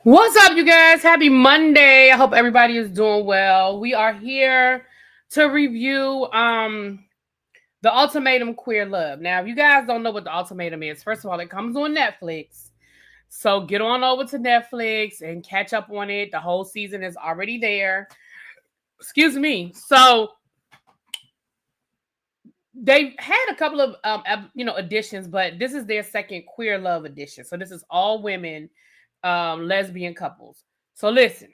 What's up, you guys? Happy Monday. I hope everybody is doing well. We are here to review the Ultimatum Queer Love. Now, if you guys don't know what the Ultimatum is, first of all, it comes on Netflix. So get on over to Netflix and catch up on it. The whole season is already there. Excuse me. So they've had a couple of editions, but this is their second Queer Love edition. So this is all women lesbian couples. So listen,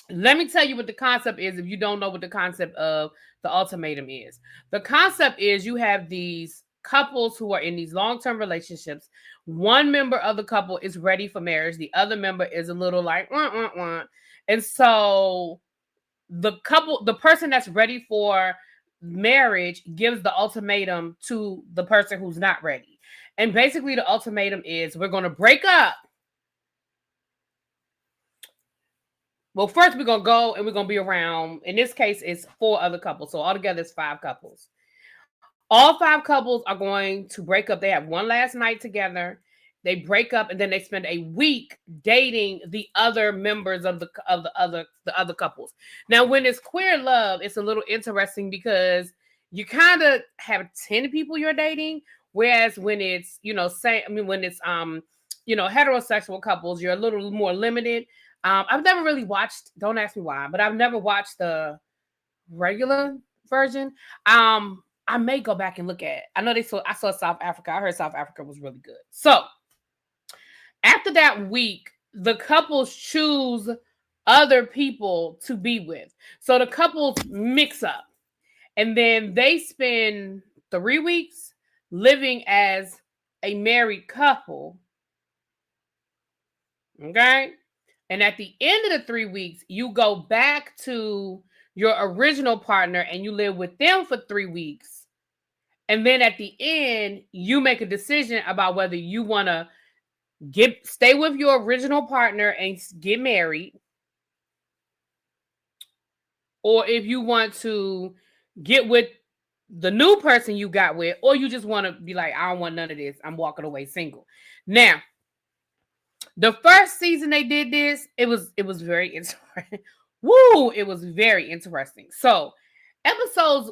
let me tell you what the concept is if you don't know what the concept of the ultimatum is. The concept is you have these couples who are in these long-term relationships. One member of the couple is ready for marriage. The other member is a little like, and so the person that's ready for marriage gives the ultimatum to the person who's not ready. And basically the ultimatum is we're going to break up. Well, first we're going to go and we're going to be around. In this case, it's 4 other couples. So altogether, it's 5 couples. All 5 couples are going to break up. They have one last night together. They break up and then they spend a week dating the other members of the other couples. Now, when it's queer love, it's a little interesting because you kind of have 10 people you're dating, whereas when it's heterosexual couples, you're a little more limited. I've never really watched, don't ask me why, but I've never watched the regular version. I may go back and look at it. I saw South Africa. I heard South Africa was really good. So after that week, the couples choose other people to be with. So the couples mix up. And then they spend 3 weeks living as a married couple. Okay? And at the end of the 3 weeks, you go back to your original partner and you live with them for 3 weeks. And then at the end, you make a decision about whether you want to stay with your original partner and get married, or if you want to get with the new person you got with, or you just want to be like, I don't want none of this. I'm walking away single. Now, the first season they did this, it was very interesting. Woo! It was very interesting. So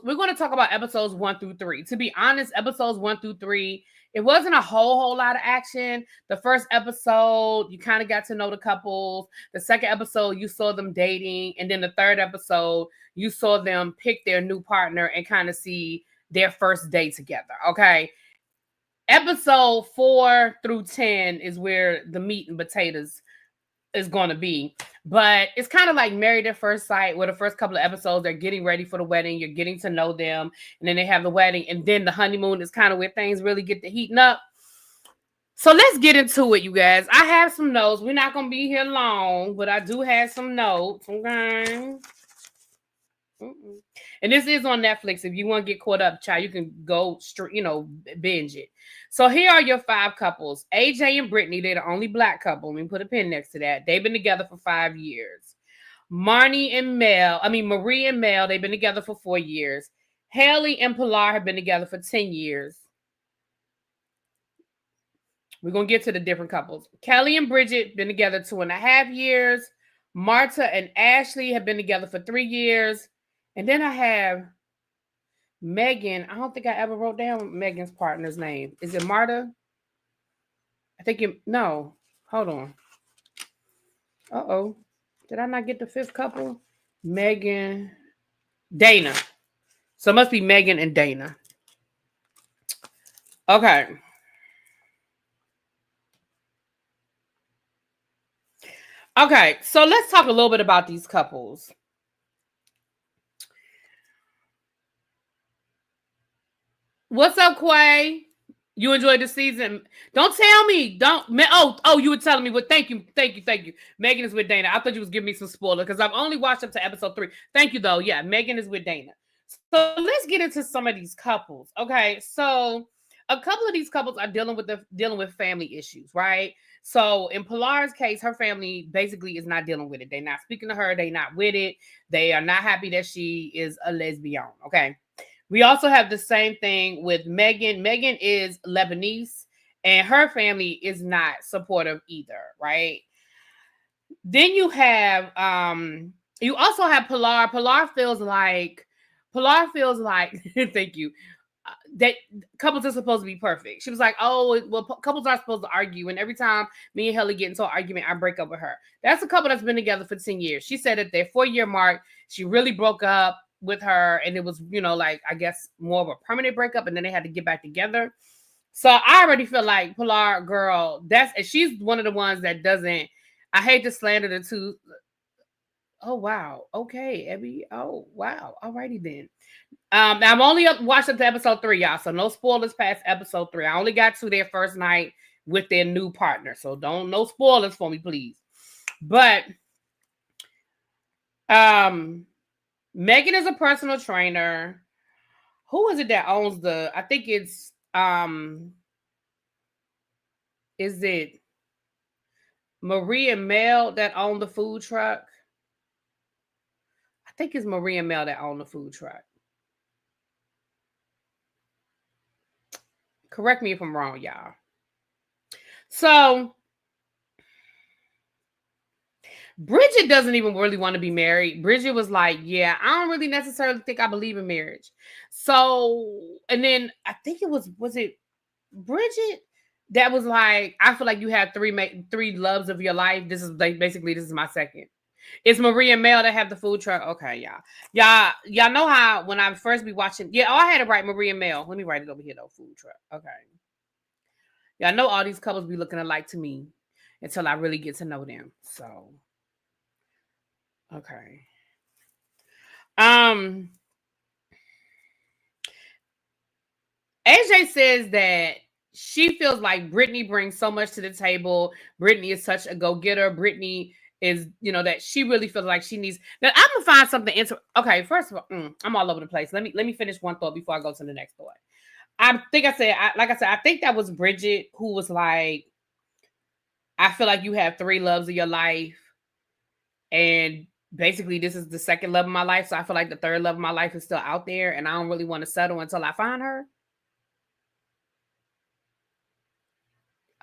we're going to talk about episodes 1 through 3. To be honest, episodes 1 through 3, it wasn't a whole lot of action. The first episode, you kind of got to know the couples. The second episode, you saw them dating. And then the third episode, you saw them pick their new partner and kind of see their first day together. Okay. Episode 4 through 10 is where the meat and potatoes is going to be. But it's kind of like Married at First Sight, where the first couple of episodes, they're getting ready for the wedding. You're getting to know them. And then they have the wedding. And then the honeymoon is kind of where things really get to heating up. So let's get into it, you guys. I have some notes. We're not going to be here long, but I do have some notes. Okay. And this is on Netflix. If you want to get caught up, child, you can go straight, binge it. So here are your 5 couples. AJ and Brittany, they're the only Black couple. Let me put a pin next to that. They've been together for 5 years. Marie and Mel, they've been together for 4 years. Haley and Pilar have been together for 10 years. We're going to get to the different couples. Kelly and Bridget been together 2.5 years. Marta and Ashley have been together for 3 years. And then I have Megan. I don't think I ever wrote down Megan's partner's name. Is it Marta? No. Hold on. Uh-oh. Did I not get the 5th couple? Megan. Dana. So it must be Megan and Dana. Okay. Okay. So let's talk a little bit about these couples. What's up, Quay? You enjoyed the season? Don't tell me. You were telling me. Well, thank you. Megan is with Dana. I thought you was giving me some spoiler because I've only watched up to episode 3. Thank you, though. Yeah, Megan is with Dana. So let's get into some of these couples. Okay, so a couple of these couples are dealing with family issues, right? So in Pilar's case, her family basically is not dealing with it. They're not speaking to her. They're not with it. They are not happy that she is a lesbian. Okay. We also have the same thing with Megan. Megan is Lebanese, and her family is not supportive either, right? Then you have you also have Pilar. Pilar feels like thank you. That couples are supposed to be perfect. She was like, "Oh, well, couples are supposed to argue, and every time me and Helly get into an argument, I break up with her." That's a couple that's been together for 10 years. She said at their 4-year mark, she really broke up with her, and it was, like, I guess more of a permanent breakup, and then they had to get back together. So I already feel like Pilar, girl, she's one of the ones that doesn't. I hate to slander the two. Oh wow, okay, Abby. Oh wow, alrighty then. I'm only watched up to episode 3, y'all. So no spoilers past episode 3. I only got to their first night with their new partner. So no spoilers for me, please. But Megan is a personal trainer. Who is it that owns I think it's is it Marie and Mel that own the food truck? I think it's Marie and Mel that own the food truck. Correct me if I'm wrong, y'all. So Bridget doesn't even really want to be married. Bridget was like, yeah, I don't really necessarily think I believe in marriage. So, and then I think was it Bridget that was like, I feel like you have three loves of your life. This is basically, this is my second. It's Maria and Mel that have the food truck. Okay, y'all know how when I first be watching. Yeah, I had to write Maria and Mel. Let me write it over here though. Food truck. Okay. Y'all know all these couples be looking alike to me until I really get to know them. So, okay. AJ says that she feels like Brittany brings so much to the table. Brittany is such a go-getter. Brittany is, that she really feels like she needs. Now I'm gonna find something. Okay, first of all, I'm all over the place. Let me finish one thought before I go to the next thought. I think I said, I think that was Bridget who was like, I feel like you have 3 loves of your life, and basically this is the second love of my life. So I feel like the third love of my life is still out there, and I don't really want to settle until I find her.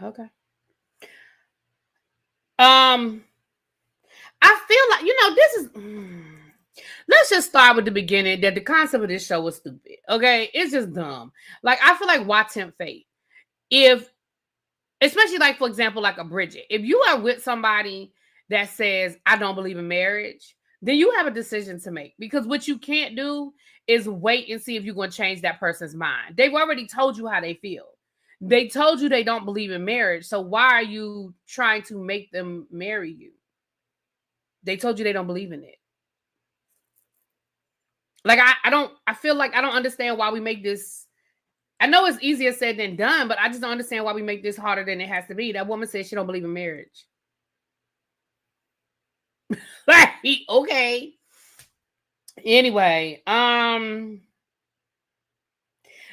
Okay. I feel like, this is let's just start with the beginning, that the concept of this show was stupid. Okay. It's just dumb. Like, I feel like why tempt fate? Especially like, for example, like a Bridget, if you are with somebody that says, I don't believe in marriage, then you have a decision to make, because what you can't do is wait and see if you're going to change that person's mind. They've already told you how they feel. They told you they don't believe in marriage. So why are you trying to make them marry you? They told you they don't believe in it. Like, I feel like I don't understand why we make this. I know it's easier said than done, but I just don't understand why we make this harder than it has to be. That woman said she don't believe in marriage. Okay. Anyway,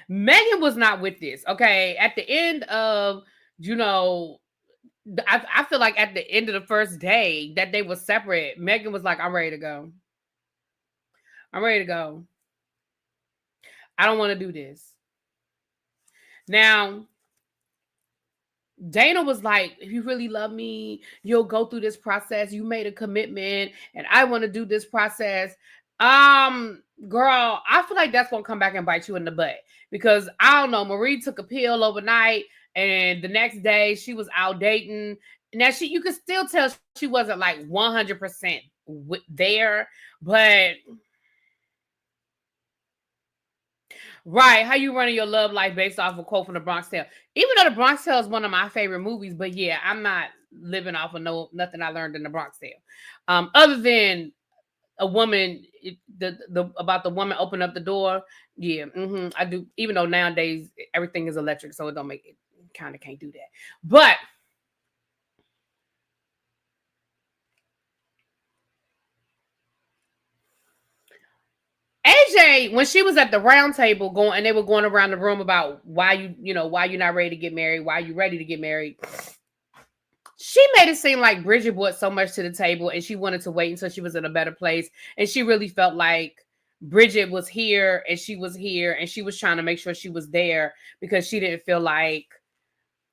Megan was not with this. Okay. At the end of, I feel like at the end of the first day that they were separate, Megan was like, I'm ready to go. I'm ready to go. I don't want to do this. Now, Dana was like, if you really love me, you'll go through this process. You made a commitment, and I want to do this process. Girl, I feel like that's gonna come back and bite you in the butt, because I don't know, Marie took a pill overnight, and the next day she was out dating. Now you could still tell she wasn't like 100% there, but right, how you running your love life based off a quote from the Bronx Tale? Even though the Bronx Tale is one of my favorite movies, but yeah, I'm not living off of nothing I learned in the Bronx Tale. Other than a woman, about the woman open up the door. Yeah, I do. Even though nowadays everything is electric, so it don't make it. Kind of can't do that. But AJ, when she was at the round table and they were going around the room about why why you're not ready to get married, why you ready to get married. She made it seem like Bridget brought so much to the table, and she wanted to wait until she was in a better place. And she really felt like Bridget was here, and she was here, and she was trying to make sure she was there, because she didn't feel like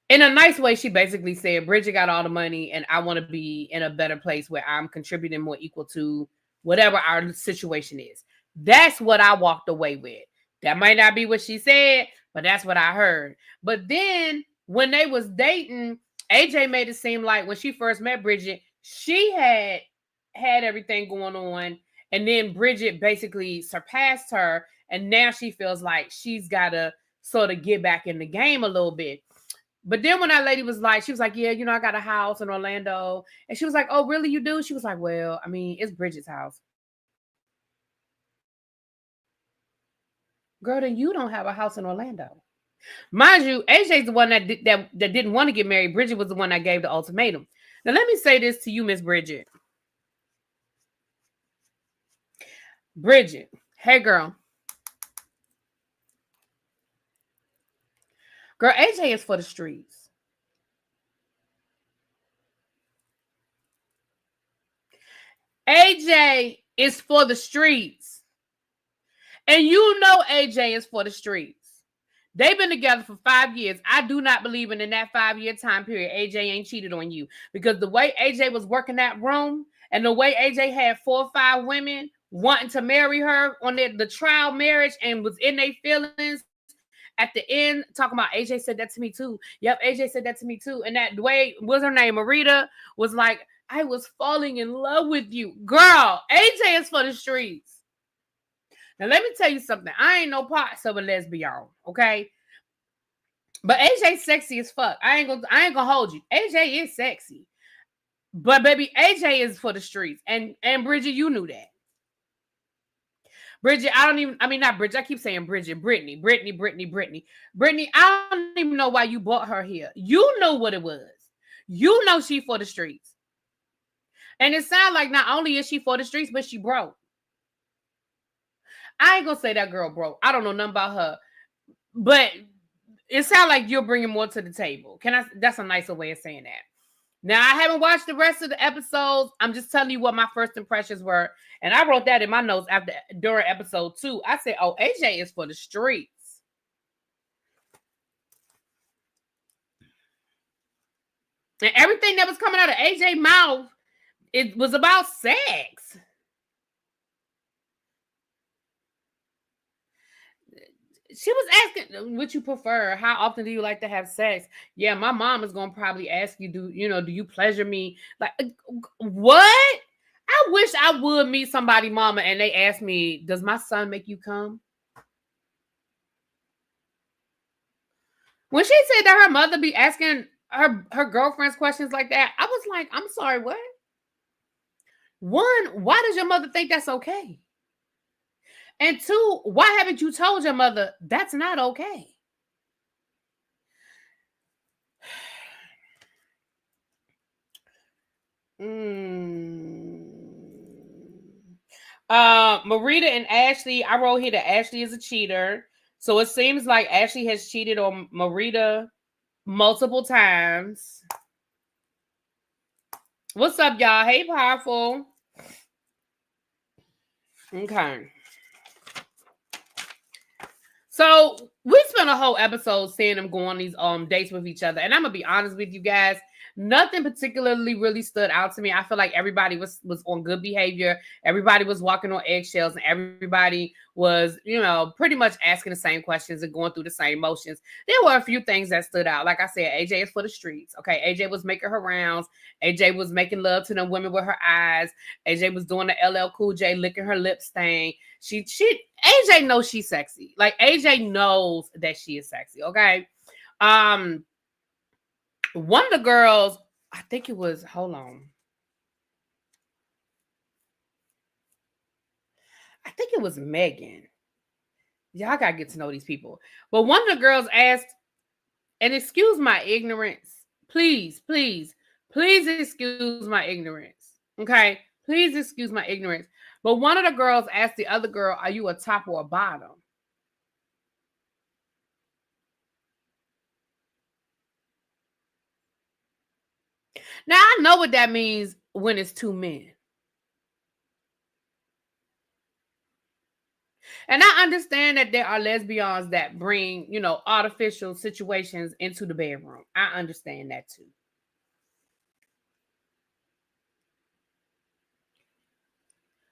in a nice way, she basically said, Bridget got all the money and I want to be in a better place where I'm contributing more equal to whatever our situation is. That's what I walked away with. That might not be what she said, but that's what I heard. But then when they was dating, AJ made it seem like when she first met Bridget, she had everything going on. And then Bridget basically surpassed her. And now she feels like she's got to sort of get back in the game a little bit. But then when that lady was like, she was like, yeah, I got a house in Orlando. And she was like, oh, really, you do? She was like, well, I mean, it's Bridget's house. Girl, then you don't have a house in Orlando. Mind you, AJ's the one that didn't want to get married. Bridget was the one that gave the ultimatum. Now, let me say this to you, Miss Bridget. Bridget, hey, girl. Girl, AJ is for the streets. AJ is for the streets. And you know AJ is for the streets. They've been together for 5 years. I do not believe in that 5-year time period, AJ ain't cheated on you. Because the way AJ was working that room and the way AJ had 4 or 5 women wanting to marry her on the trial marriage and was in their feelings at the end, talking about AJ said that to me too. Yep, AJ said that to me too. And that way, what's her name? Marita was like, I was falling in love with you. Girl, AJ is for the streets. Now, let me tell you something. I ain't no parts of a lesbian, okay? But AJ sexy as fuck. I ain't gonna hold you. AJ is sexy. But baby, AJ is for the streets. And Bridget, you knew that. Bridget, not Bridget. I keep saying Bridget. Brittany, I don't even know why you brought her here. You know what it was. You know she for the streets. And it sounds like not only is she for the streets, but she broke. I ain't gonna say that girl broke. I don't know nothing about her. But it sounds like you're bringing more to the table. That's a nicer way of saying that. Now, I haven't watched the rest of the episodes. I'm just telling you what my first impressions were. And I wrote that in my notes during episode 2. I said, oh, AJ is for the streets. And everything that was coming out of AJ's mouth, it was about sex. She was asking, would you prefer? How often do you like to have sex? Yeah, my mom is gonna probably ask you, do you pleasure me? Like, what? I wish I would meet somebody, mama, and they ask me, does my son make you come? When she said that her mother be asking her girlfriends questions like that, I was like, I'm sorry, what? One, why does your mother think that's okay? And 2, why haven't you told your mother that's not okay? Marita and Ashley, I wrote here that Ashley is a cheater. So it seems like Ashley has cheated on Marita multiple times. What's up, y'all? Hey, Powerful. Okay. So we spent a whole episode seeing them go on these dates with each other. And I'm gonna be honest with you guys. Nothing particularly really stood out to me. I feel like everybody was on good behavior. Everybody was walking on eggshells, and everybody was, pretty much asking the same questions and going through the same motions. There were a few things that stood out. Like I said, AJ is for the streets. Okay, AJ was making her rounds. AJ was making love to them women with her eyes. AJ was doing the LL Cool J licking her lips thing. AJ knows she's sexy. Like AJ knows that she is sexy. Okay. One of the girls, I think it was, hold on. I think it was Megan. Y'all gotta get to know these people. But one of the girls asked, and excuse my ignorance. Please excuse my ignorance. Okay? Please excuse my ignorance. But one of the girls asked the other girl, are you a top or a bottom? Now, I know what that means when it's 2 men. And I understand that there are lesbians that bring, artificial situations into the bedroom. I understand that too.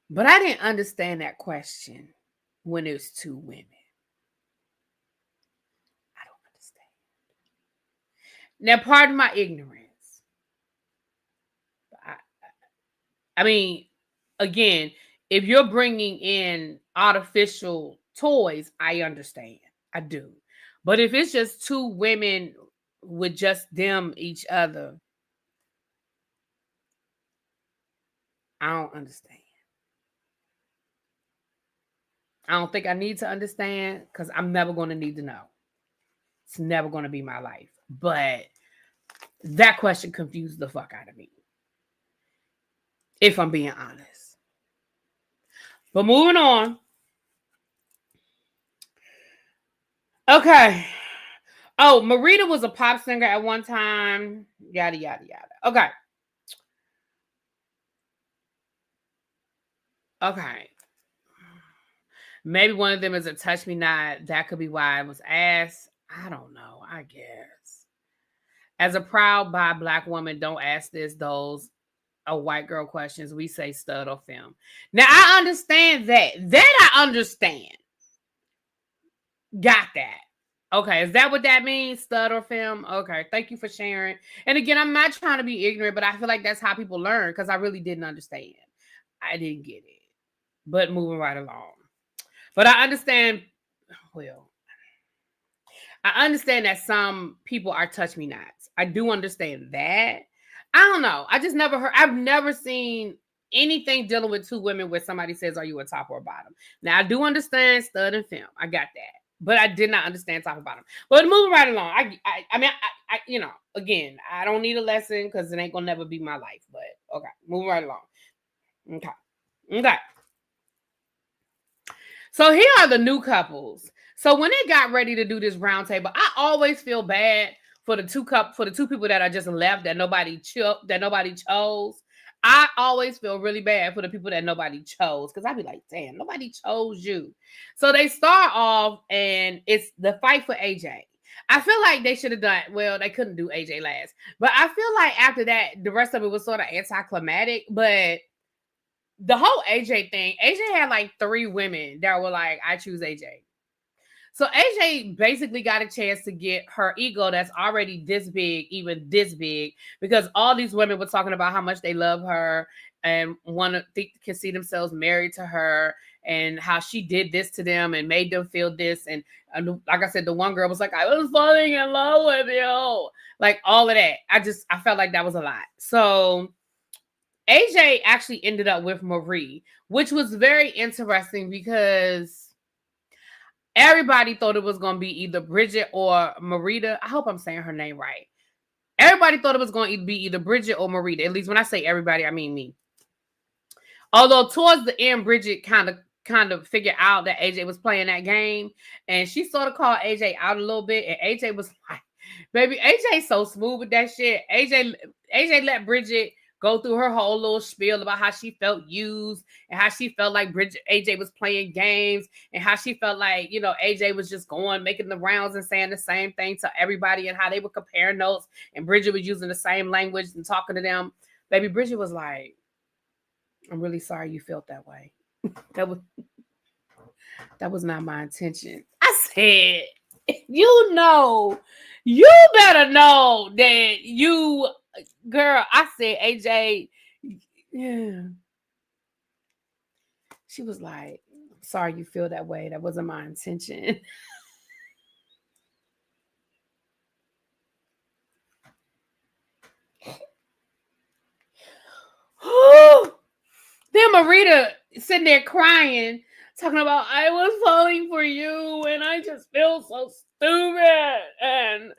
But I didn't understand that question when it's two women. I don't understand. Now, pardon my ignorance. I mean, again, if you're bringing in artificial toys, I understand. I do. But if it's just two women with just them, each other, I don't understand. I don't think I need to understand because I'm never going to need to know. It's never going to be my life. But that question confused the fuck out of me, if I'm being honest. But moving on. Okay. Oh, Marita was a pop singer at one time. Yada, yada, yada. Okay. Okay. Maybe one of them is a touch me not. That could be why I was asked. I don't know. I guess. As a proud bi black woman, don't ask those white girl questions. We say stud or femme. Now I understand that. That I understand. Got that. Okay, is that what that means? Stud or femme? Okay, thank you for sharing. And again, I'm not trying to be ignorant, but I feel like that's how people learn because I really didn't understand. I didn't get it. But moving right along. But I understand, well, I understand that some people are touch me nots. I do understand that. I don't know. I just never heard, I've never seen anything dealing with two women where somebody says, are you a top or a bottom? Now, I do understand stud and femme. I got that. But I did not understand top and bottom. But moving right along, I mean, again, I don't need a lesson because it ain't gonna never be my life. But okay, moving right along. Okay. So here are the new couples. So when they got ready to do this round table, I always feel bad for the two people that are just left that nobody chose. I always feel really bad for the people that nobody chose because I'd be like, damn, nobody chose you. So they start off and it's the fight for AJ. I feel like they should have done, well, they couldn't do AJ last. But I feel like after that, the rest of it was sort of anticlimactic. But the whole AJ thing, AJ had like 3 women that were like, I choose AJ. So AJ basically got a chance to get her ego that's already this big, even this big, because all these women were talking about how much they love her and can see themselves married to her and how she did this to them and made them feel this. And like I said, the one girl was like, I was falling in love with you. Like all of that. I felt like that was a lot. So AJ actually ended up with Marie, which was very interesting because everybody thought it was going to be either Bridget or Marita. I hope I'm saying her name right. Everybody thought it was going to be either Bridget or Marita. At least when I say everybody, I mean me. Although towards the end, Bridget kind of figured out that AJ was playing that game. And she sort of called AJ out a little bit. And AJ was like, baby, AJ's so smooth with that shit. AJ let Bridget go through her whole little spiel about how she felt used and how she felt like AJ was playing games and how she felt like, AJ was just making the rounds and saying the same thing to everybody and how they would compare notes and Bridget was using the same language and talking to them. Baby, Bridget was like, I'm really sorry you felt that way. That was not my intention. I said, you better know that girl, I said, AJ, yeah. She was like, sorry you feel that way. That wasn't my intention. Then Marita sitting there crying, talking about, I was falling for you and I just feel so stupid. And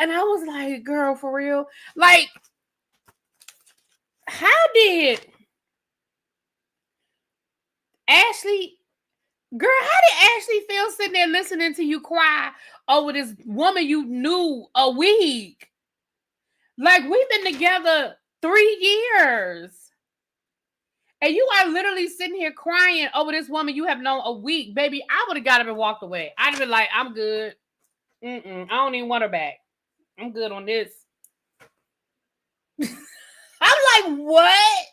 I was like, girl, for real? Like, how did Ashley feel sitting there listening to you cry over this woman you knew a week? Like, we've been together 3 years. And you are literally sitting here crying over this woman you have known a week. Baby, I would have got up and walked away. I'd have been like, I'm good. I don't even want her back. I'm good on this. I'm like, what?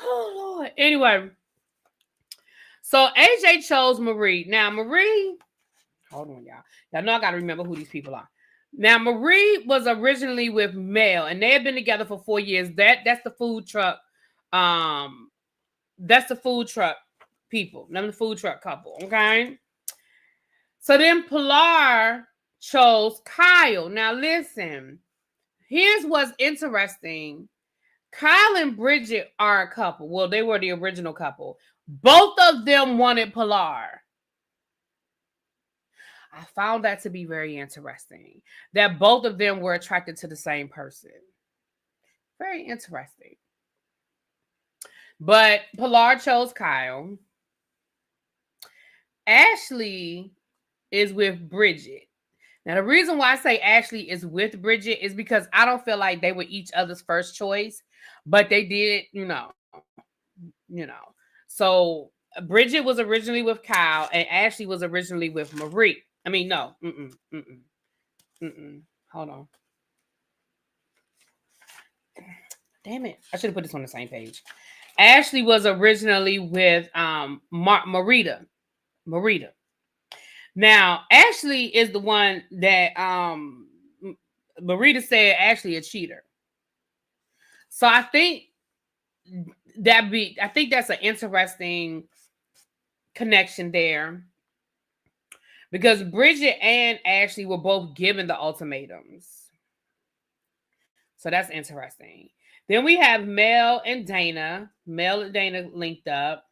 Oh, Lord. Anyway. So AJ chose Marie. Now, Marie, hold on, y'all. Y'all know I got to remember who these people are. Now, Marie was originally with Mel, and they had been together for 4 years. That's the food truck. That's the food truck people. Them the food truck couple. Okay. So then Pilar chose Kyle. Now, listen. Here's what's interesting. Kyle and Bridget are a couple. Well, they were the original couple. Both of them wanted Pilar. I found that to be very interesting. That both of them were attracted to the same person. Very interesting. But Pilar chose Kyle. Ashley is with Bridget. Now, the reason why I say Ashley is with Bridget is because I don't feel like they were each other's first choice, but they did, you know. So Bridget was originally with Kyle, and Ashley was originally with Marie. I mean, no. Hold on. Damn it. I should have put this on the same page. Ashley was originally with Marita. Now, Ashley is the one that Marita said Ashley a cheater. So I think that's an interesting connection there. Because Bridget and Ashley were both given the ultimatums. So that's interesting. Then we have Mel and Dana. Mel and Dana linked up.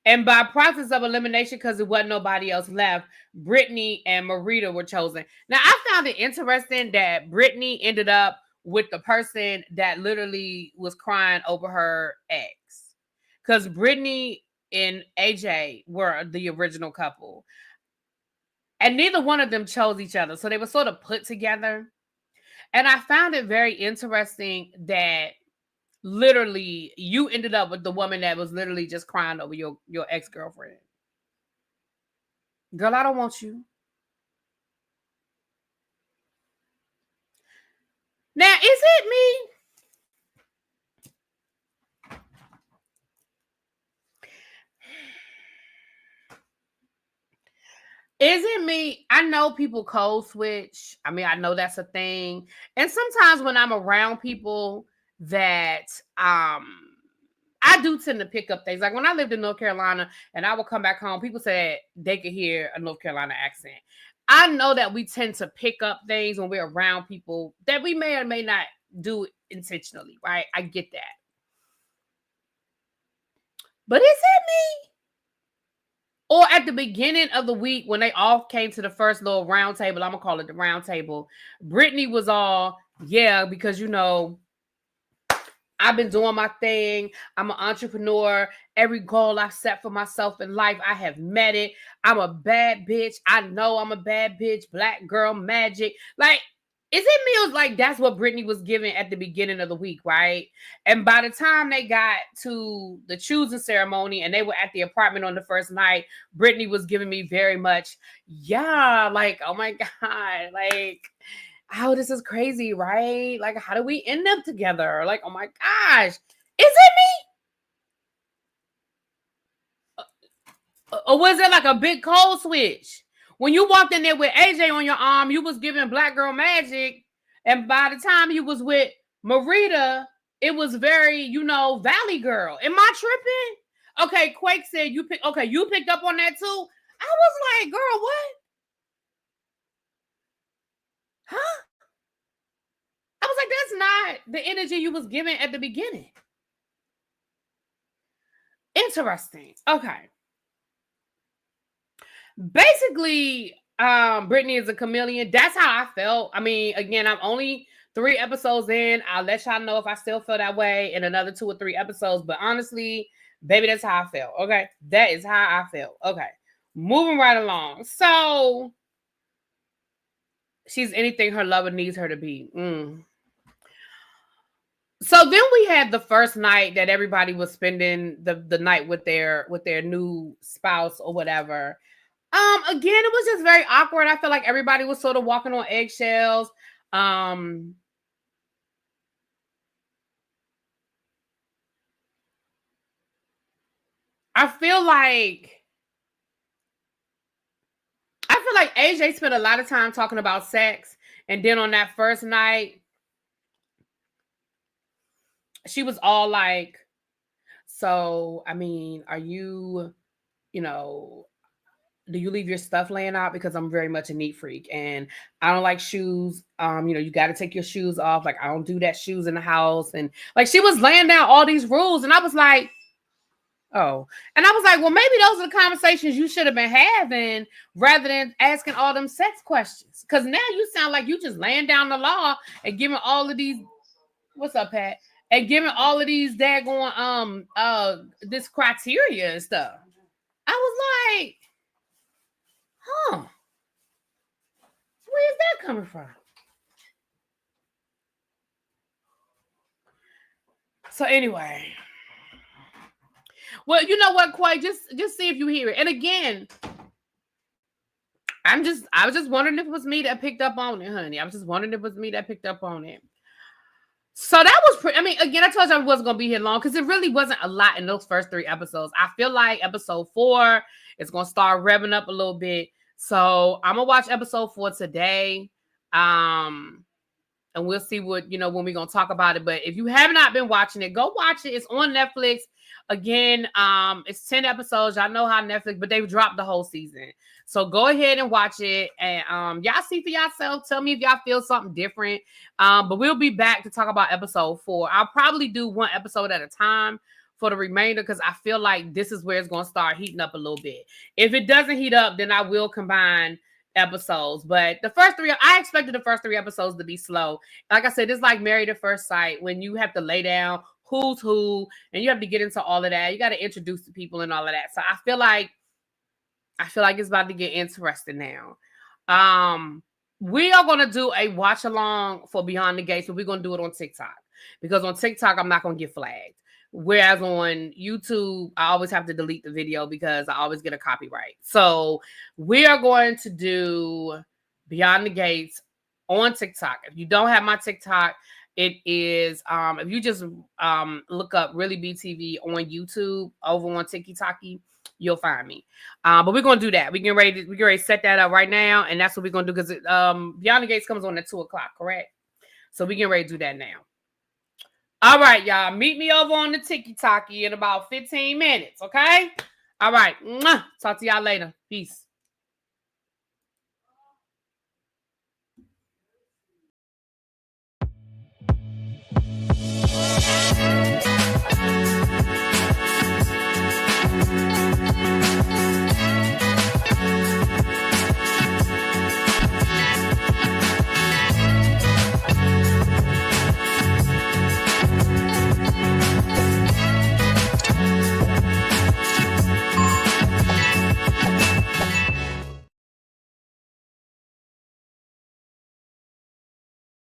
And by process of elimination, because there wasn't nobody else left, Brittany and Marita were chosen. Now, I found it interesting that Brittany ended up with the person that literally was crying over her ex. Because Brittany and AJ were the original couple. And neither one of them chose each other. So they were sort of put together. And I found it very interesting that literally you ended up with the woman that was literally just crying over your ex-girlfriend. Girl, I don't want you. Now, is it me? Is it me? I know people code switch. I mean, I know that's a thing. And sometimes when I'm around people that I do tend to pick up things. Like when I lived in North Carolina and I would come back home, people said they could hear a North Carolina accent. I know that we tend to pick up things when we're around people that we may or may not do intentionally, right? I get that. But is it me? Or at the beginning of the week when they all came to the first little round table, I'm going to call it the round table, Brittany was all, yeah, because, you know, I've been doing my thing. I'm an entrepreneur. Every goal I set for myself in life, I have met it. I'm a bad bitch. I know I'm a bad bitch. Black girl magic. Like, is it me? It was like that's what Brittany was giving at the beginning of the week, right? And by the time they got to the choosing ceremony and they were at the apartment on the first night, Brittany was giving me very much, yeah, like, oh my God, like, oh, this is crazy, right? Like, how do we end up together? Like, oh my gosh, is it me? Or was it like a big cold switch? When you walked in there with AJ on your arm, you was giving black girl magic. And by the time you was with Marita, it was very, you know, Valley girl. Am I tripping? Okay, Quake said you picked up on that too. I was like, girl, what? Huh? I was like, that's not the energy you was giving at the beginning. Interesting. Okay. Basically, Brittany is a chameleon. That's how I felt. I mean, again, I'm only 3 episodes in. I'll let y'all know if I still feel that way in another 2 or 3 episodes. But honestly, baby, that's how I felt. Okay. That is how I felt. Okay. Moving right along. So she's anything her lover needs her to be. So then we had the first night that everybody was spending the night with their new spouse or whatever. Again, it was just very awkward. I feel like everybody was sort of walking on eggshells. I feel like AJ spent a lot of time talking about sex, and then on that first night, she was all like, "So, I mean, are you, you know, do you leave your stuff laying out? Because I'm very much a neat freak, and I don't like shoes. You got to take your shoes off. Like, I don't do that shoes in the house." And like, she was laying down all these rules, and I was like, oh, and I was like, well, maybe those are the conversations you should have been having rather than asking all them sex questions. Because now you sound like you just laying down the law and giving all of these. What's up, Pat? And giving all of these daggone this criteria and stuff. I was like, huh, where is that coming from? So anyway, well, you know what, Quay, just see if you hear it. And again, I was just wondering if it was me that picked up on it, honey. I was just wondering if it was me that picked up on it. So that was pretty. I mean, again, I told you I wasn't gonna be here long because it really wasn't a lot in those first 3 episodes. I feel like episode 4 is gonna start revving up a little bit. So I'm gonna watch episode 4 today. And we'll see what, when we're going to talk about it. But if you have not been watching it, go watch it. It's on Netflix. Again, it's 10 episodes. Y'all know how Netflix, but they've dropped the whole season. So go ahead and watch it. And y'all see for yourself. Tell me if y'all feel something different. But we'll be back to talk about episode 4. I'll probably do one episode at a time for the remainder because I feel like this is where it's going to start heating up a little bit. If it doesn't heat up, then I will combine episodes. But the first 3, I expected the first 3 episodes to be slow. Like I said, it's like Married at First Sight when you have to lay down who's who and you have to get into all of that. You got to introduce the people and all of that. So I feel like it's about to get interesting now. We are going to do a watch along for Beyond the Gates, but we're going to do it on TikTok because on TikTok I'm not going to get flagged. Whereas on YouTube, I always have to delete the video because I always get a copyright. So we are going to do Beyond the Gates on TikTok. If you don't have my TikTok, it is if you just look up ReallyBTV on YouTube over on TikTok, you'll find me. But we're gonna do that. We get ready to set that up right now, and that's what we're gonna do because Beyond the Gates comes on at 2:00, correct? So we get ready to do that now. All right, y'all. Meet me over on the TikTok in about 15 minutes, okay? All right. Talk to y'all later. Peace.